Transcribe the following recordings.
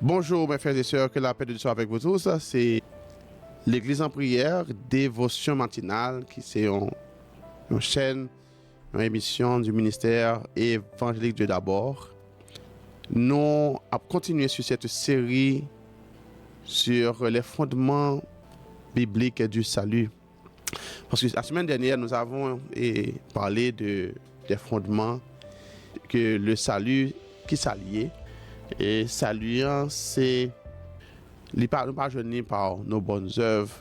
Bonjour mes frères et sœurs, que la paix de Dieu soit avec vous tous. C'est l'Église en prière, dévotion matinale, qui c'est une chaîne, une émission du ministère évangélique Dieu d'abord. Nous avons continué sur cette série sur les fondements bibliques du salut. Parce que la semaine dernière, nous avons parlé des fondements que le salut qui s'allie. Et salut, c'est nous pas jeûner par nos bonnes œuvres.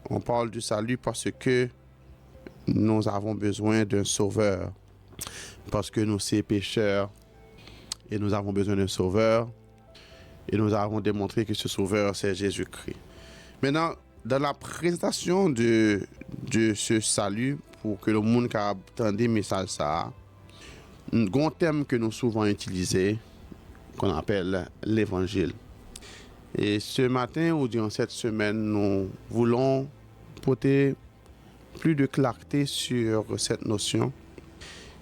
On parle du salut parce que nous avons besoin d'un sauveur. Parce que nous sommes pécheurs et nous avons besoin d'un sauveur. Et nous avons démontré que ce sauveur, c'est Jésus-Christ. Maintenant, dans la présentation de ce salut, pour que le monde qui a entendu le message, un grand thème que nous souvent utilisé, qu'on appelle l'évangile. Et ce matin ou durant cette semaine, nous voulons porter plus de clarté sur cette notion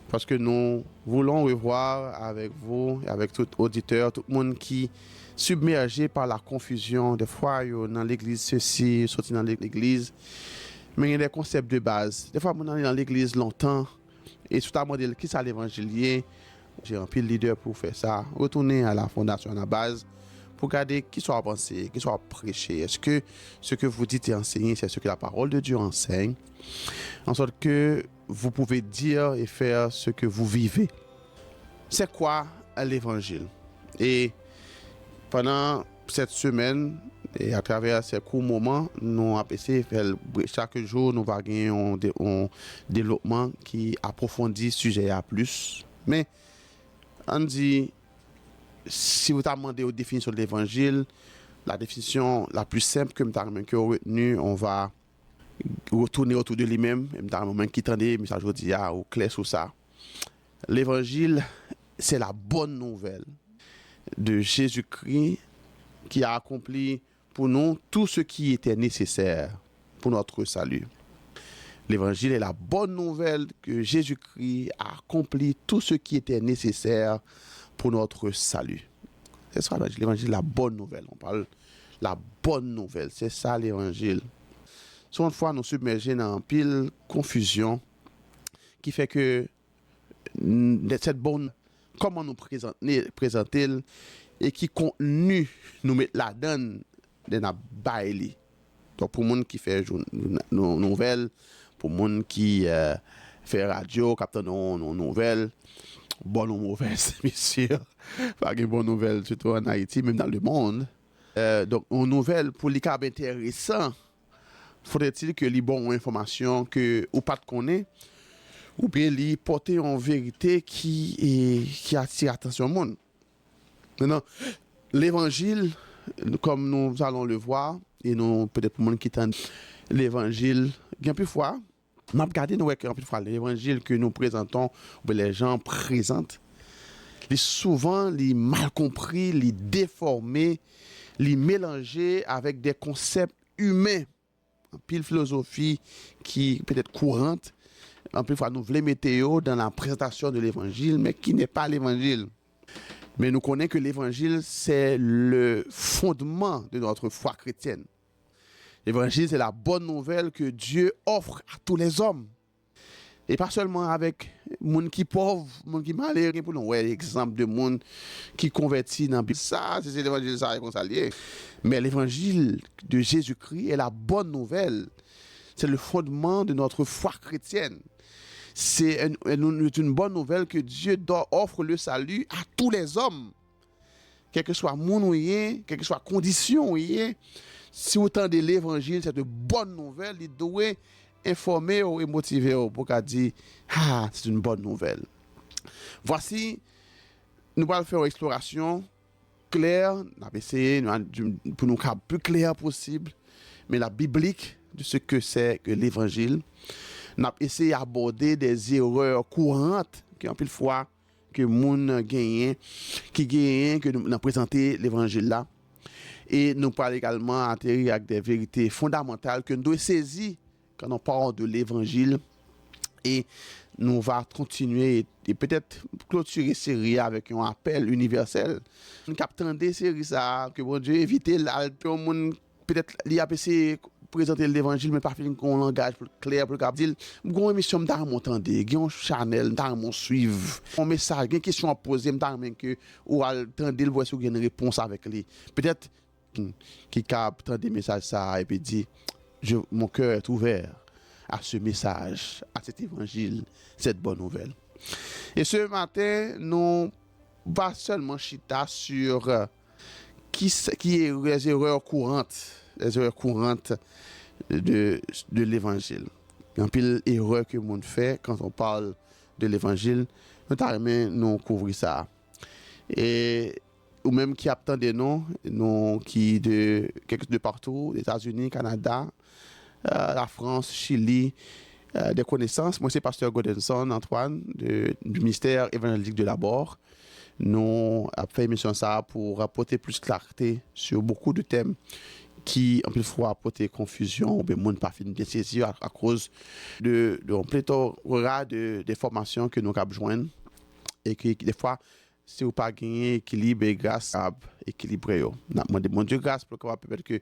parce que nous voulons revoir avec vous, avec tout auditeur, tout le monde qui est submergé par la confusion. Des fois, dans l'église, ceci, sorti dans l'église, mais il y a des concepts de base. Des fois, on est dans l'église longtemps et tout à modèle qui c'est l'évangile. J'ai rempli le leader pour faire ça. Retourner à la fondation, à la base, pour regarder qui soit pensé, qui soit prêché. Est-ce que ce que vous dites et enseignez, c'est ce que la parole de Dieu enseigne, en sorte que vous pouvez dire et faire ce que vous vivez. C'est quoi l'évangile? Et pendant cette semaine, et à travers ces courts moments, nous avons essayé de faire chaque jour, nous allons gagner un développement qui approfondit le sujet à plus. Mais on dit, si vous avez demandé aux définitions de l'évangile, la définition la plus simple que vous avez retenue, on va retourner autour de lui-même, qui tendait le message aujourd'hui au clair sur ça. L'évangile, c'est la bonne nouvelle de Jésus-Christ qui a accompli pour nous tout ce qui était nécessaire pour notre salut. L'évangile est la bonne nouvelle que Jésus-Christ a accompli tout ce qui était nécessaire pour notre salut. C'est ça l'évangile, la bonne nouvelle. On parle de la bonne nouvelle. C'est ça l'évangile. Souvent fois, nous submergés dans une pile confusion qui fait que cette bonne, comment nous présenter et qui contenu nous met la donne de la baille. Donc pour les gens qui fait nos nouvelles, pour les gens qui fait radio, capte nos nouvelles, bonne ou mauvaise, bien sûr. Pas de bonnes nouvelles, surtout en Haïti, même dans le monde. Donc, une nouvelle pour les cas intéressants, faudrait-il que les bonnes informations que ou pas de connaître, ou bien les porter en vérité qui attire l'attention du monde. Maintenant, l'évangile, comme nous allons le voir, et nous, peut-être pour les gens qui entendent l'évangile, bien plus fois, m'a regardé nous avec l'évangile que nous présentons, ou les gens présentent, les souvent les mal compris, les déformés, les mélangés avec des concepts humains, en pile philosophie qui peut être courante, en plus fois nous voulons mettre dans la présentation de l'évangile, mais qui n'est pas l'évangile. Mais nous connaissons que l'évangile c'est le fondement de notre foi chrétienne. L'évangile, c'est la bonne nouvelle que Dieu offre à tous les hommes. Et pas seulement avec les gens qui sont pauvres, les gens qui sont malheureux, pour nous voir l'exemple de gens qui convertis dans la Bible. Ça, c'est l'évangile, ça est consacré. Mais l'évangile de Jésus-Christ est la bonne nouvelle. C'est le fondement de notre foi chrétienne. C'est une bonne nouvelle que Dieu offre le salut à tous les hommes. Quel que soit mon ou quelle que soit condition ou si vous entendez l'évangile, c'est une bonne nouvelle, il doit informer et motiver pour qu'à dire c'est une bonne nouvelle. Voici, nous allons faire une exploration claire, on va essayer pour nous faire plus clair possible, mais la biblique de ce que c'est que l'évangile. On a essayé d'aborder des erreurs courantes qui en pile fois que moun gagne que nous avons présenté l'évangile là. Et nous parlons également atterrir avec des vérités fondamentales que nous devons saisir quand on parle de l'évangile. Et nous va continuer et peut-être clôturer série avec un appel universel. Nous captons des séries ça que bon Dieu évite là peut-être l'IAPC présenter l'évangile mais pas faire un langage clair pour dire une émission m'ta m'entendre un channel m'ta m'on suivre un message une question à poser m'ta que ou attendre le voir si vous avez une réponse avec lui peut-être qui capte des messages ça et puis dit mon cœur est ouvert à ce message, à cet évangile, cette bonne nouvelle. Et ce matin, nous va seulement chita sur qui est les erreurs courantes de l'évangile. Il y a une pile d'erreurs que l'on fait quand on parle de l'évangile, notamment nous couvrir ça. Et ou même qui attendent des noms qui de partout, les États-Unis, Canada, la France, Chili, des connaissances. Moi, c'est Pasteur Godenson, Antoine, du ministère évangélique de Labor. Nous avons fait une émission ça pour apporter plus de clarté sur beaucoup de thèmes qui, en plus, fois, apporter confusion ou bien monde pas bien saisi à cause de pléthore de formations que nous avons besoin et que des fois, si vous pas gagner équilibre et grâce à équilibrer. Nous demandons mon Dieu grâce pour que peut-être que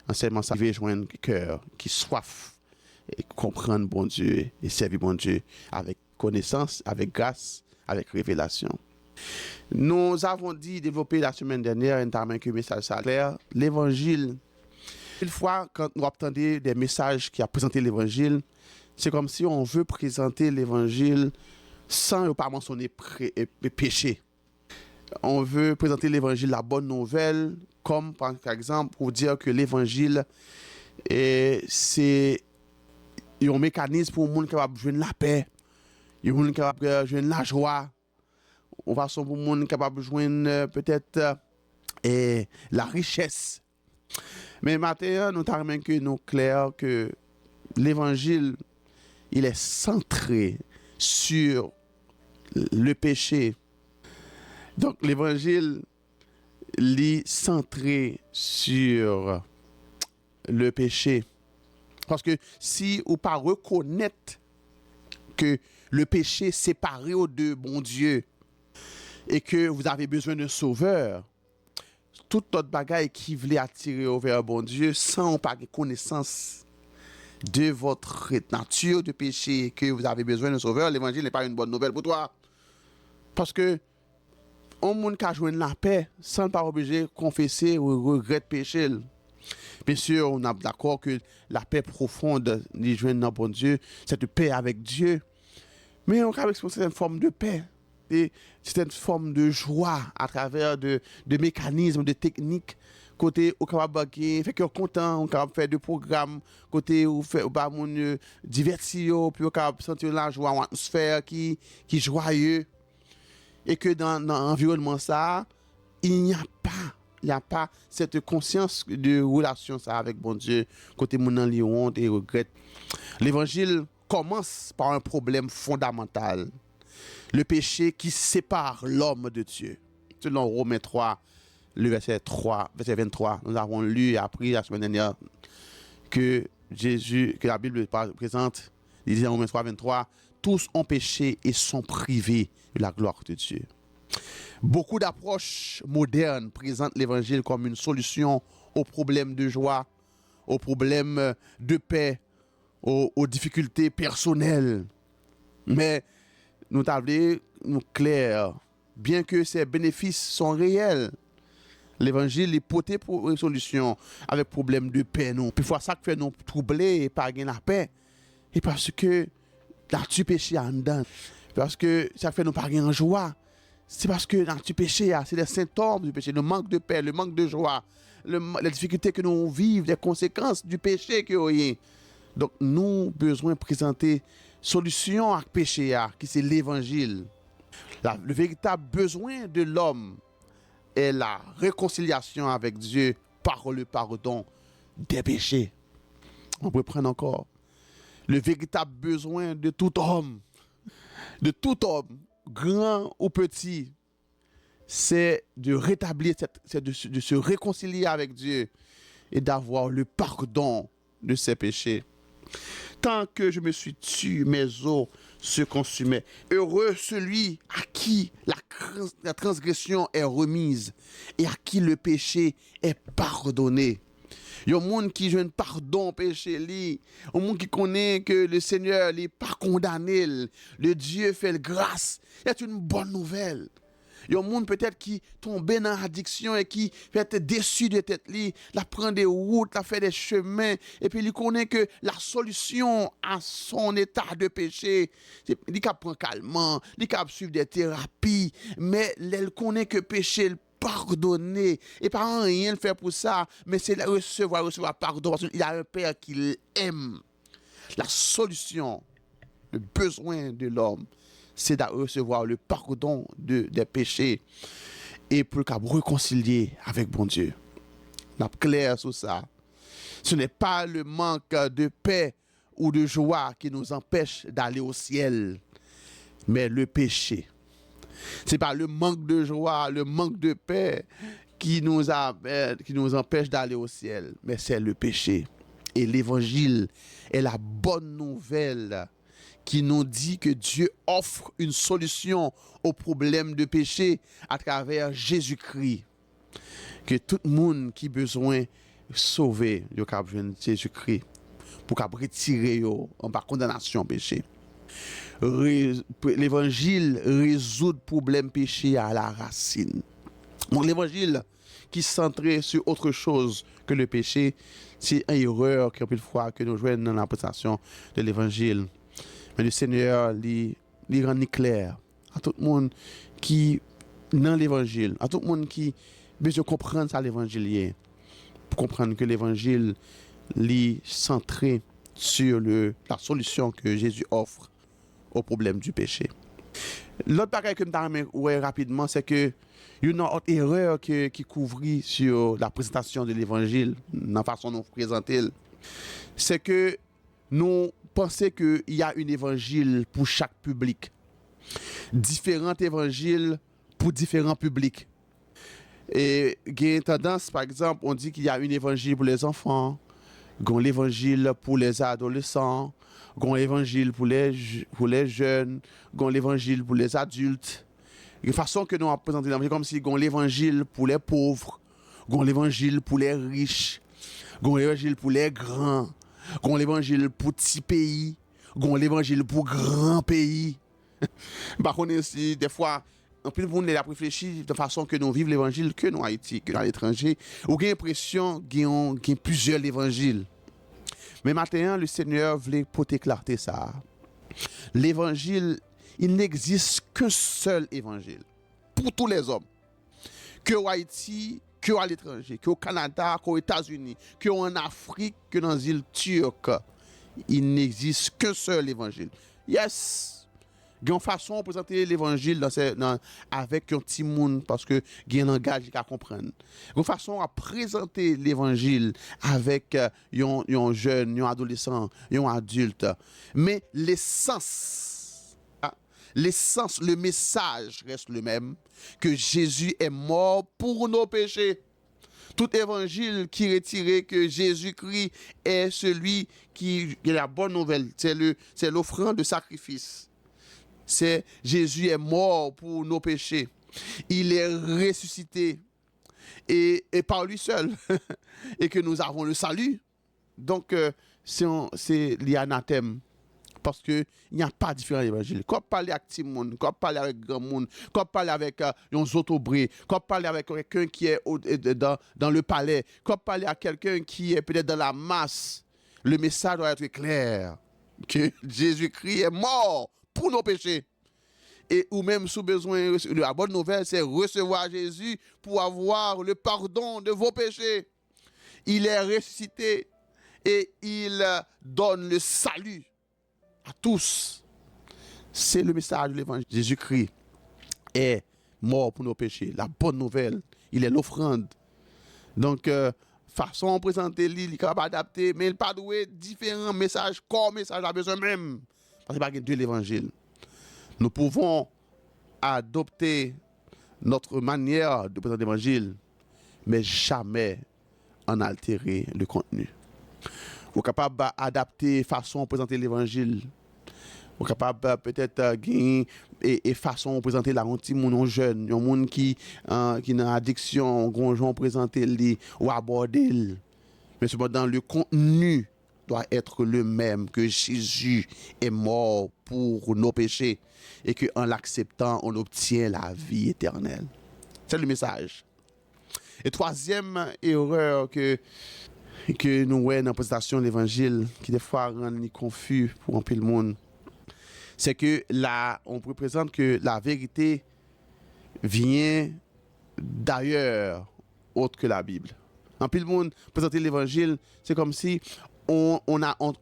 enseignement ça va joindre cœur qui soif et comprendre bon Dieu et servir bon Dieu avec connaissance, avec grâce, avec révélation. Nous avons dit développer la semaine dernière notamment que message ça clair, l'évangile. Une fois quand nous entendons des messages qui a présenté l'évangile, c'est comme si on veut présenter l'évangile sans pas mentionner péché. On veut présenter l'évangile, la bonne nouvelle, comme par exemple pour dire que l'évangile c'est un mécanisme pour le monde capable de joindre la paix, le monde capable de joindre la joie, on va pour le monde capable de joindre peut-être la richesse. Mais maintenant, nous avons que nous clair que l'évangile, il est centré sur le péché. Donc, l'évangile est centré sur le péché. Parce que si vous ne pas reconnaître que le péché séparé aux deux bon Dieu et que vous avez besoin d'un sauveur, toute notre bagaille qui voulait attirer vers bon Dieu sans pas connaissance de votre nature de péché et que vous avez besoin d'un sauveur, l'évangile n'est pas une bonne nouvelle pour toi. Parce que on monde qui joindre la paix sans pas obligé de confesser ou regretter péché. Bien sûr, on est d'accord que la paix profonde de joindre dans bon Dieu, c'est de paix avec Dieu. Mais on a exprimer une forme de paix. C'est une forme de joie à travers de mécanismes, de techniques. Côté au capable fait que content, on capable faire des programmes, côté où fait ba mon divertir, puis on capable sentir la joie, une atmosphère qui joyeux. Et que dans l'environnement ça, il n'y a pas cette conscience de relation ça avec bon Dieu, côté mon en honte et regret. L'évangile commence par un problème fondamental. Le péché qui sépare l'homme de Dieu. Selon Romains 3, le verset 23, nous avons lu et appris la semaine dernière que la Bible présente, il dit en Romains 3, 23, tous ont péché et sont privés de la gloire de Dieu. Beaucoup d'approches modernes présentent l'évangile comme une solution aux problèmes de joie, aux problèmes de paix, aux difficultés personnelles. Mais nous clair, bien que ces bénéfices sont réels, l'évangile est porté pour une solution avec problème de paix. Nous. Puis fois ça que fait nous troubler et pas gagner la paix. Et parce que là tu péché en dedans. Parce que ça fait nous pas gagner en joie. C'est parce que là tu péché, c'est les symptômes du péché, le manque de paix, le manque de joie, les difficultés que nous vivons, les conséquences du péché que nous avons. Donc nous besoin de présenter solution à péché qui c'est l'évangile. Le véritable besoin de l'homme est la réconciliation avec Dieu par le pardon des péchés. On peut prendre encore. Le véritable besoin de tout homme, grand ou petit, c'est de rétablir, de se réconcilier avec Dieu et d'avoir le pardon de ses péchés. Tant que je me suis tué mes os se consumait. Heureux celui à qui la transgression est remise et à qui le péché est pardonné. Il y a un monde qui joue un pardon péché li, un monde qui connaît que le Seigneur n'est pas condamné, le Dieu fait le grâce. C'est une bonne nouvelle. Il y a un monde peut-être qui tombe dans l'addiction et qui peut être déçu de tête li, la prend des routes, la fait des chemins et puis il connaît que la solution à son état de péché, il prend calmement, il suivre des thérapies, mais il connaît que péché pardonner et pas rien le faire pour ça, mais c'est recevoir pardon parce qu'il a un père qui l'aime. La solution, le besoin de l'homme, c'est de recevoir le pardon des péchés et pour le réconcilier avec bon Dieu. On a clair sur ça. Ce n'est pas le manque de paix ou de joie qui nous empêche d'aller au ciel, mais le péché. Ce n'est pas le manque de joie, le manque de paix qui nous empêche d'aller au ciel, mais c'est le péché. Et l'évangile est la bonne nouvelle qui nous dit que Dieu offre une solution au problème de péché à travers Jésus-Christ. Que tout le monde qui a besoin de sauver, il a besoin de Jésus-Christ pour retirer en par condamnation péché. L'évangile résout le problème péché à la racine. Donc l'évangile qui est centré sur autre chose que le péché, c'est une erreur quelquefois que nous jouons dans la présentation de l'évangile. Mais le Seigneur lui rend clair à tout le monde qui dans l'évangile, à tout le monde qui besoin comprendre ça l'évangile, pour comprendre que l'évangile est centré sur la solution que Jésus offre au problème du péché. L'autre bagage que je vais rapidement, c'est que il y a une autre erreur qui couvre sur la présentation de l'évangile, dans la façon dont nous présenter, c'est que nous pensons qu'il y a un évangile pour chaque public. Différents évangiles pour différents publics. Et il y a une tendance, par exemple, on dit qu'il y a un évangile pour les enfants, un évangile pour les adolescents, un évangile pour les jeunes, un évangile pour les adultes. De façon que nous avons présenté l'évangile comme si on l'évangile pour les pauvres, on l'évangile pour les riches, on l'évangile pour les grands, on l'évangile pour petits pays, on l'évangile pour grands pays. Par contre, aussi, des fois, en plus, on a réfléchi de façon que nous vivons l'évangile que nous Haïti, que dans l'étranger, ou on a l'impression qu'il y a plusieurs évangiles. Mais maintenant, le Seigneur voulait porter clarté ça. L'évangile, il n'existe qu'un seul évangile pour tous les hommes. Que au Haïti, que à l'étranger, que au Canada, qu'aux États-Unis, que en Afrique, que dans les îles turques. Il n'existe qu'un seul évangile. Yes! Il y a une façon de présenter l'évangile avec un petit monde parce que il y a un langage à comprendre. Il y a une façon à présenter l'évangile avec un jeune, un adolescent, un adulte. Mais l'essence, le message reste le même, que Jésus est mort pour nos péchés. Tout évangile qui retirait que Jésus-Christ est celui qui est la bonne nouvelle, c'est l'offrande de sacrifice. C'est Jésus est mort pour nos péchés. Il est ressuscité et par lui seul et que nous avons le salut. Donc c'est l'anathème parce que il n'y a pas différents évangiles. Quand parler avec petit monde, quand parler avec grand monde, quand parler avec un autobré, quand parler avec quelqu'un qui est dans le palais, quand parler à quelqu'un qui est peut-être dans la masse, le message doit être clair que Jésus-Christ est mort pour nos péchés. Et ou même sous besoin, la bonne nouvelle, c'est recevoir Jésus pour avoir le pardon de vos péchés. Il est ressuscité et il donne le salut à tous. C'est le message de l'évangile. Jésus-Christ est mort pour nos péchés. La bonne nouvelle, il est l'offrande. Donc, façon de présenter, il est capable d'adapter, mais il pas doué différents messages, comme message à besoin même. Parce qu'il n'y a pas de l'évangile. Nous pouvons adopter notre manière de présenter l'évangile, mais jamais en altérer le contenu. Vous êtes capable d'adapter la façon de présenter l'évangile, Ou capable peut-être gagner et façon de présenter la honte mon jeune, un monde qui n'a addiction, grand gens présenter li ou aborder. Mais cependant le contenu doit être le même, que Jésus est mort pour nos péchés et que en l'acceptant on obtient la vie éternelle. C'est le message. Et troisième erreur que nous voyons dans la présentation de l'évangile, qui des fois rend confus pour un peu le monde, c'est que là, on représente que la vérité vient d'ailleurs, autre que la Bible. En plus, le monde présenter l'évangile, c'est comme si on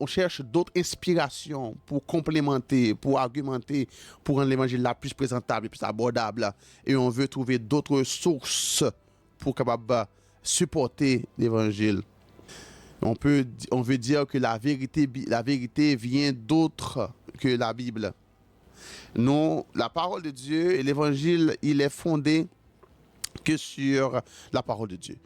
cherche d'autres inspirations pour complémenter, pour argumenter, pour rendre l'évangile la plus présentable et plus abordable. Et on veut trouver d'autres sources pour capable supporter l'évangile. On veut dire que la vérité vient d'autre que la Bible. Non, la parole de Dieu et l'évangile, il est fondé que sur la parole de Dieu.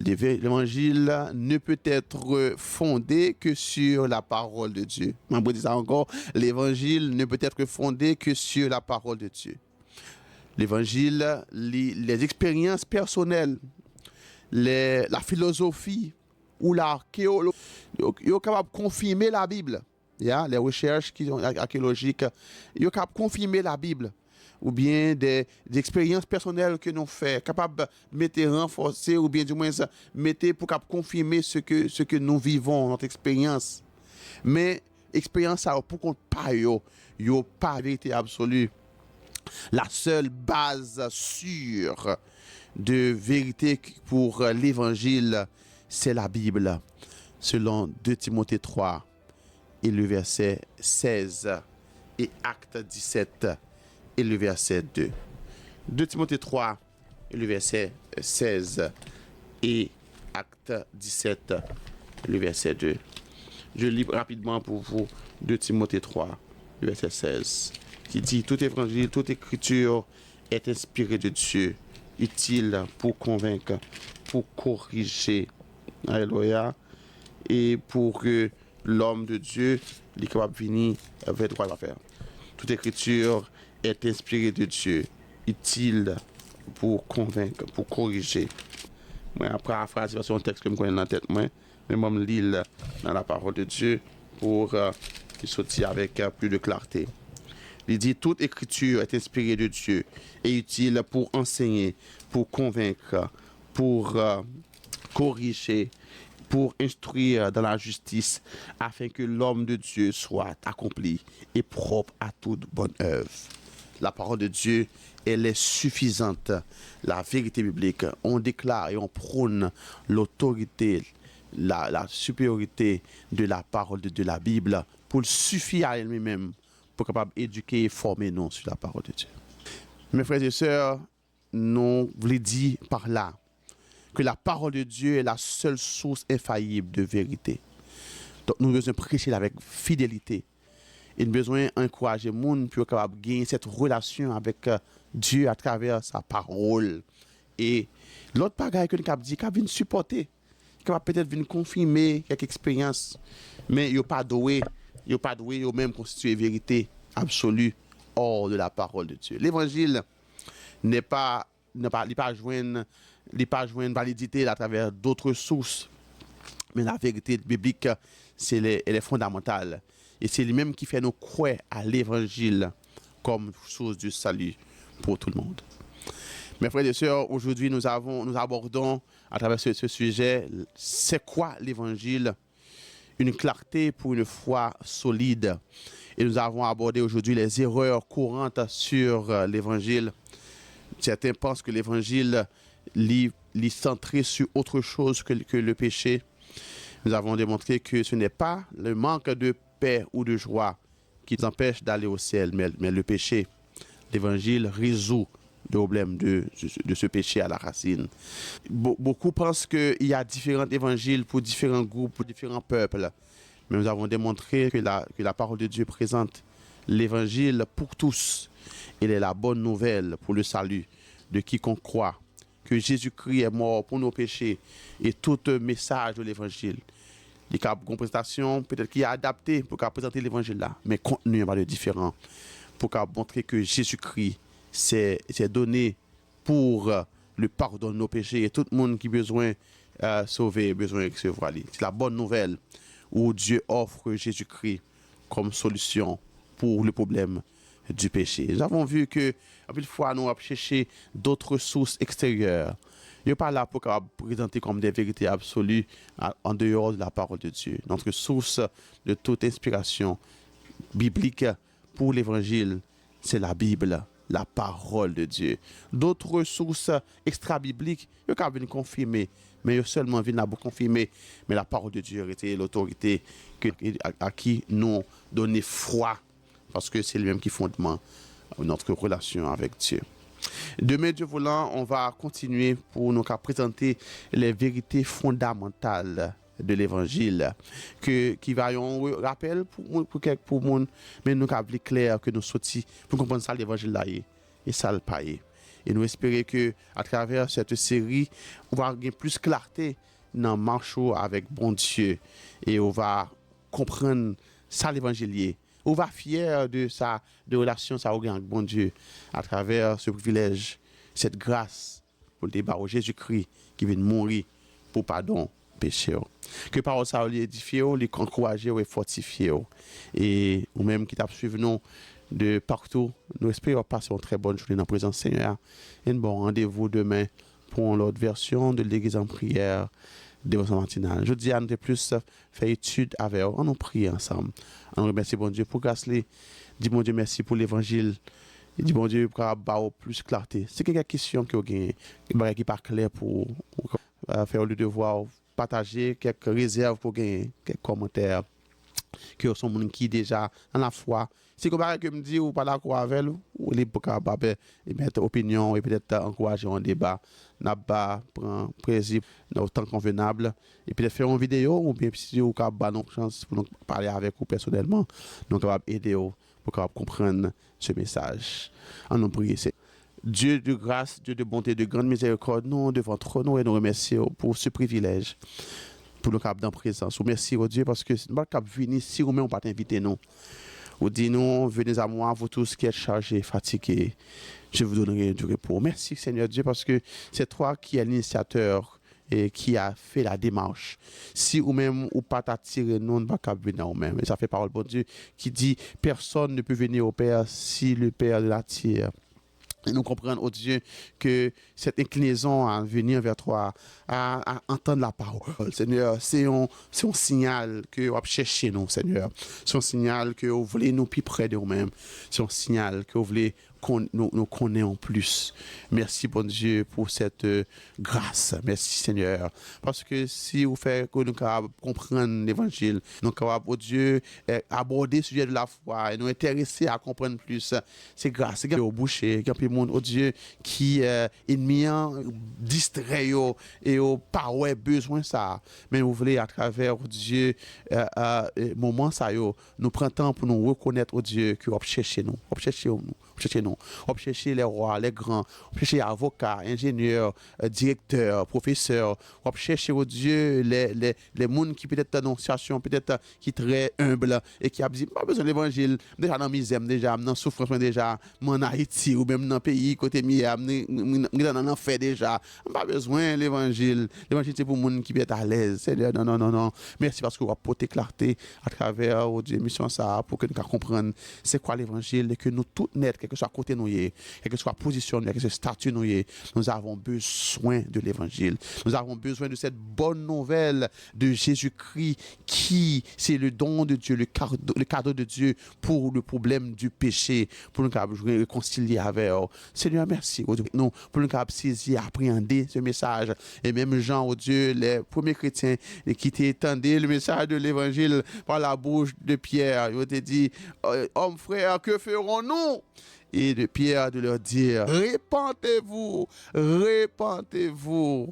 L'évangile ne peut être fondé que sur la parole de Dieu. Je vais dire ça encore, l'évangile ne peut être fondé que sur la parole de Dieu. L'évangile, les expériences personnelles, la philosophie ou l'archéologie, ils sont capables de confirmer la Bible. Les recherches archéologiques, ils sont capables de confirmer la Bible. Ou bien des expériences personnelles que nous faisons, capables de mettre renforcer, ou bien du moins mettre pour confirmer ce que nous vivons, notre expérience. Mais l'expérience, ça pour qu'on pas pas vérité absolue. La seule base sûre de vérité pour l'évangile, c'est la Bible, selon 2 Timothée 3 et le verset 16 et Acte 17 et le verset 2. 2 Timothée 3 et le verset 16 et Acte 17 et le verset 2. Je lis rapidement pour vous 2 Timothée 3, le verset 16, qui dit « Tout évangile, toute écriture est inspirée de Dieu, utile pour convaincre, pour corriger, alléluia, et pour que l'homme de Dieu est capable de venir avec droit à faire. Toute écriture est inspirée de Dieu, utile pour convaincre, pour corriger. » Moi, après la phrase, c'est un texte que je connais dans la tête, mais je me lis dans la parole de Dieu pour qu'il sorte avec plus de clarté. Il dit, toute écriture est inspirée de Dieu et utile pour enseigner, pour convaincre, pour corriger, pour instruire dans la justice, afin que l'homme de Dieu soit accompli et propre à toute bonne œuvre. La parole de Dieu, elle est suffisante. La vérité biblique, on déclare et on prône l'autorité, la supériorité de la parole de la Bible pour suffire à elle-même, pour capable éduquer et former nous sur la parole de Dieu. Mes frères et sœurs, nous voulons dire par là que la parole de Dieu est la seule source infaillible de vérité. Donc nous devons prêcher avec fidélité. Et nous devons encourager les gens pour capable gagner cette relation avec Dieu à travers sa parole. Et l'autre bagaille que nous avons dit, qu'il vient supporter, qu'il va peut-être venir confirmer quelques expériences, mais il n'y a pas doué, il a même constitué vérité absolue hors de la parole de Dieu. L'évangile n'est pas joindre validité à travers d'autres sources, mais la vérité biblique, elle est fondamentale. Et c'est lui-même qui fait nous croire à l'évangile comme source du salut pour tout le monde. Mes frères et sœurs, aujourd'hui nous abordons à travers ce sujet, c'est quoi l'évangile? Une clarté pour une foi solide. Et nous avons abordé aujourd'hui les erreurs courantes sur l'évangile. Certains pensent que l'évangile est centré sur autre chose que le péché. Nous avons démontré que ce n'est pas le manque de paix ou de joie qui nous empêche d'aller au ciel, mais le péché. L'évangile résout le problème de ce péché à la racine. Beaucoup pensent qu'il y a différents évangiles pour différents groupes, pour différents peuples. Mais nous avons démontré que la parole de Dieu présente l'évangile pour tous. Elle est la bonne nouvelle pour le salut de quiconque croit que Jésus-Christ est mort pour nos péchés et tout message de l'évangile Il y a une présentation peut-être qui est adaptée pour présenter l'évangile là, mais contenu est différent pour montrer que Jésus-Christ c'est donné pour le pardon de nos péchés et tout le monde qui a besoin de sauver, besoin de recevoir. C'est la bonne nouvelle où Dieu offre Jésus-Christ comme solution pour le problème du péché. Nous avons vu que, une fois, nous avons cherché d'autres sources extérieures. Il n'est pas là pour présenter comme des vérités absolues en dehors de la parole de Dieu. Notre source de toute inspiration biblique pour l'évangile, c'est la Bible, la parole de Dieu. D'autres sources extra-bibliques, ils peuvent venir confirmer, mais ils seulement viennent pour confirmer. Mais la parole de Dieu était l'autorité à qui nous donnons foi, parce que c'est lui-même qui fondement notre relation avec Dieu. Demain, Dieu voulant, on va continuer pour nous présenter les vérités fondamentales de l'évangile qui va un rappel pour monde, mais nous avons clair que nous sortis pour comprendre ça l'évangile là et ça le paye. Et nous espérons que à travers cette série, on va gagner plus clarté dans marche avec bon Dieu et on va comprendre ça l'évangile. On va fier de sa de relation ça avec bon Dieu à travers ce privilège, cette grâce pour le débat au Jésus-Christ qui vient mourir pour pardon péché. Que parole ça lui édifier, lui encourager et fortifier. Et ou même qui t'a suivi nous de partout, nous espérons passer une très bonne journée dans la présence du Seigneur. Et un bon rendez-vous demain pour l'autre version de l'Église en prière. Dévotion matinale. Je dis à nous de plus faire étude avec eux. On nous prie ensemble. On remercie bon Dieu pour grâce. Dis bon Dieu merci pour l'évangile. Et dis bon Dieu pour avoir plus clarté. C'est quelques questions que vous avez qui ne sont pas claires pour faire le devoir, partager quelques réserves pour gagner, quelques commentaires que sont gens qui déjà en la foi. Si vous me dit ou pas d'accord avec ou les capables de mettre opinion et peut-être encourager un débat, n'a pas prendre plaisir dans temps convenable et peut-être faire une vidéo ou bien si vous avez une chance pour nous parler avec vous personnellement, nous capable aider vous pour comprendre ce message. En nous prier, c'est Dieu de grâce, Dieu de bonté, de grande miséricorde, nous devons trôner et nous remercier pour ce privilège. Pour le cap dans présence. Merci au Dieu parce que nous ne pouvons pas venir si vous-même pas t'inviter nous. Vous dites nous, venez à moi, vous tous qui êtes chargés, fatigués, je vous donnerai du repos. Merci Seigneur Dieu parce que c'est toi qui es l'initiateur et qui a fait la démarche. Si vous-même ou pas t'attirer, nous ne pouvons pas venir nous-mêmes. Et ça fait parole bon Dieu qui dit personne ne peut venir au Père si le Père l'attire. Et nous comprenons, oh Dieu, que cette inclinaison à venir vers toi, à entendre la parole, Seigneur, c'est un signal que vous cherchez nous, Seigneur. C'est un signal que vous voulez nous plus près de nous-mêmes. C'est un signal que vous voulez nous connaissons plus. Merci, bon Dieu, pour cette grâce. Merci, Seigneur. Parce que si vous faites que nous comprendre l'évangile, nous capables, oh Dieu, aborder le sujet de la foi et nous intéresser à comprendre plus, c'est grâce. C'est au boucher, oh Dieu, qui ennemi distrait et au pas ouais besoin ça. Mais vous voulez à travers, oh Dieu, moment ça, nous prenons temps pour nous reconnaître, oh Dieu, que vous cherchez nous. Vous cherchez nous. On chercher les rois, les grands, on chercher avocats, ingénieurs, directeurs, professeurs, on chercher au Dieu les gens qui peut-être dans une situation peut-être qui très humble et qui a dit pas besoin de l'évangile déjà dans misère déjà dans souffrance déjà en Haïti ou même dans pays côté mieux dans l'enfer déjà pas besoin l'évangile c'est pour les gens qui être à l'aise. Seigneur non merci parce que vous apportez clarté à travers au Dieu mission ça pour que nous comprendre c'est quoi l'évangile et que nous tous net quel que soit côté nous quel que soit position quel que soit statut nous avons besoin de l'évangile. Nous avons besoin de cette bonne nouvelle de Jésus-Christ qui c'est le don de Dieu, le cadeau de Dieu pour le problème du péché, pour nous réconcilier avec eux. Seigneur, merci nous pour nous saisir, appréhender ce message. Et même Jean, oh Dieu, les premiers chrétiens qui t'étendaient le message de l'évangile par la bouche de Pierre, ils ont dit, homme frère, que ferons-nous? et de Pierre de leur dire, répentez-vous, répentez-vous,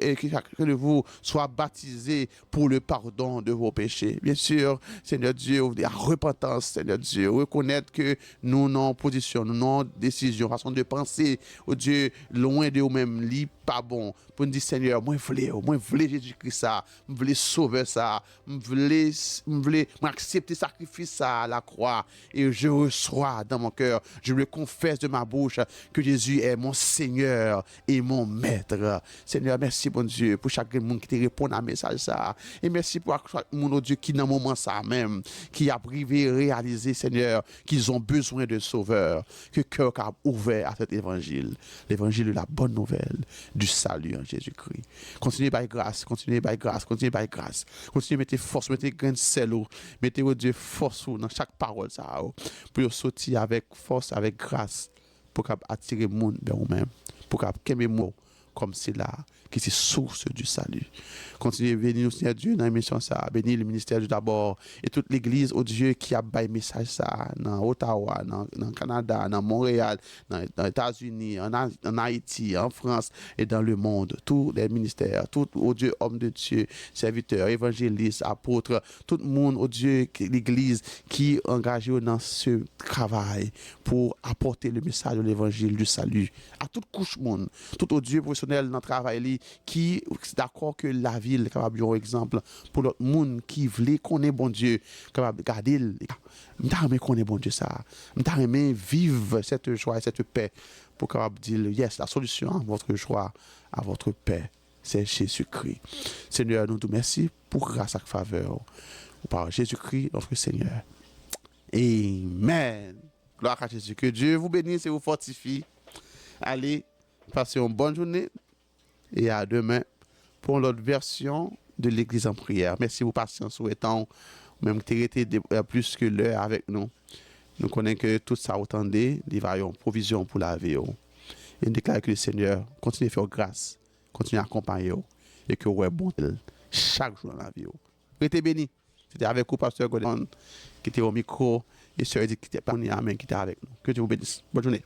et que chacun de vous soit baptisé pour le pardon de vos péchés. Bien sûr, Seigneur Dieu, la repentance, Seigneur Dieu, reconnaître que nous n'avons position, nous n'avons décision, façon de penser, oh Dieu, loin de nous-mêmes, pas bon, pour nous dire, Seigneur, moi je voulais Jésus-Christ ça, je voulais sauver ça, je voulais accepter le sacrifice ça à la croix, et je reçois dans mon cœur, je le confesse de ma bouche que Jésus est mon Seigneur et mon Maître. Seigneur, merci bon Dieu pour chaque monde qui te répond à message ça, et merci pour chaque monde, oh Dieu, qui dans le moment ça même, qui a privé réalisé, Seigneur, qu'ils ont besoin de sauveur, que cœur a ouvert à cet évangile, l'évangile de la bonne nouvelle du salut en Jésus-Christ. Continuez par grâce, continuez par grâce, continuez par grâce. Continuez, mettez force, mettez grain de sel, mettez, oh Dieu, force dans chaque parole, ça, pour sortir avec force, avec grâce, pour attirer le monde vers vous-même, pour qu'aimer mots comme c'est là, qui est source du salut. Continuez à bénir nous, Seigneur Dieu, dans l'émission ça, bénir le ministère du d'abord, et toute l'église, oh Dieu, qui a baillé message ça, dans Ottawa, dans le Canada, dans Montréal, dans les États-Unis, en Haïti, en France, et dans le monde. Tous les ministères, tout, oh Dieu, hommes de Dieu, serviteurs, évangélistes, apôtres, tout le monde, oh Dieu, l'église qui est engagé dans ce travail pour apporter le message de l'évangile du salut à toute couche monde, tout, oh Dieu, professionnel dans le travail, qui est d'accord que la ville est capable un exemple pour l'autre monde qui voulait connaître bon Dieu, capable de garder, m'aimer connaître bon Dieu ça, m'aimer vivre cette joie et cette paix pour capable dire yes, la solution à votre joie, à votre paix, c'est Jésus-Christ. Seigneur, nous te remercions pour grâce et faveur par Jésus-Christ notre Seigneur. Amen. Gloire à Jésus. Que Dieu vous bénisse et vous fortifie. Allez, passez une bonne journée et à demain pour l'autre version de l'Église en prière. Merci pour patience souhaitant, même que tu été plus que l'heure avec nous. Nous connaissons que tout ça attendait, il va y avoir une provision pour la vie. Et nous déclarons que le Seigneur continue à faire grâce, continue à accompagner et que vous êtes bon chaque jour dans la vie. Restez bénis. C'était avec vous, Pasteur Godin, qui était au micro, et Sœur Edith qui était parmi nous, qui était avec nous. Que Dieu vous bénisse. Bonne journée.